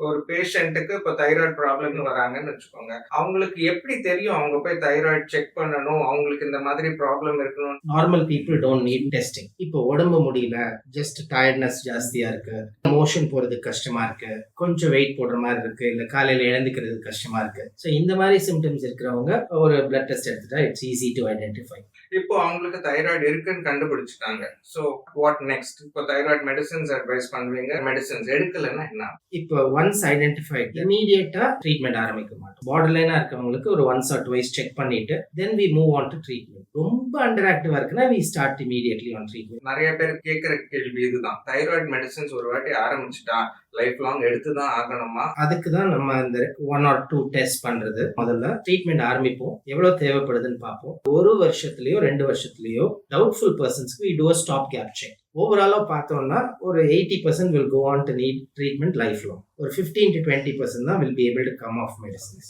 ஒரு பேஷண்ட்டுக்கு இப்போ தைராய்டு ப்ராப்ளம்னு வராங்கன்னு வச்சுக்கோங்க, அவங்களுக்கு எப்படி தெரியும் அவங்க போய் தைராய்டு செக் பண்ணணும், அவங்களுக்கு இந்த மாதிரி ப்ராப்ளம் இருக்கணும்? Normal people don't need testing. இப்போ உடம்பு முடியல, ஜஸ்ட் டயர்ட்னஸ் ஜாஸ்தியா இருக்கு, மோஷன் போறது கஷ்டமா இருக்கு, கொஞ்சம் வெயிட் போடுற மாதிரி இருக்கு, இல்ல காலையில எழுந்துக்கிறது கஷ்டமா இருக்கு. ஸோ இந்த மாதிரி சிம்டம்ஸ் இருக்கிறவங்க ஒரு பிளட் டெஸ்ட் எடுத்துட்டா இட்ஸ் ஈஸி டு ஐடென்டிஃபை. இப்போ அவங்களுக்கு தைராய்டு இருக்குன்னு கண்டுபிடிச்சிட்டாங்க. So what next? இப்போ தைராய்டு மெடிசின்ஸ் அட்வைஸ் பண்ணுவீங்க, மெடிசின்ஸ் எடுக்கலன்னா என்ன? இப்போ ஒன்ஸ் ஐடென்டிஃபைட் இமீடியட்டா ட்ரீட்மெண்ட் ஆரம்பிக்க மாட்டோம். பார்டர் லைனா இருக்கவங்களுக்கு ஒரு ஒன்ஸ் ஆர் ட்வைஸ் செக் பண்ணிட்டு then we move on to treatment. ரொம்ப அண்டர் ஆக்டிவா இருக்குன்னா we start immediately on treatment. நிறைய பேர் கேட்கிற கேள்வி இதுதான், தைராய்டு மெடிசின்ஸ் ஒரு வாட்டி ஆரம்பிச்சுட்டா லைஃப் லாங் எடுத்துதான் ஆகணுமா? அதுக்கு தான் நம்ம இந்த 1 or 2 டெஸ்ட் பண்றது. முதல்ல ட்ரீட்மெண்ட் ஆரம்பிப்போம், எவ்வளவு தேவைப்படுதுன்னு பார்ப்போம். 1 வருஷத்துலயோ 2 வருஷத்துலயோ doubtful பர்சன்ஸ்க்கு we do a stop gap check. ஓவராலா பார்த்தோம்னா ஒரு 80% will go on to need treatment lifelong. ஒரு 15 to 20% தான் will be able to come off medicines.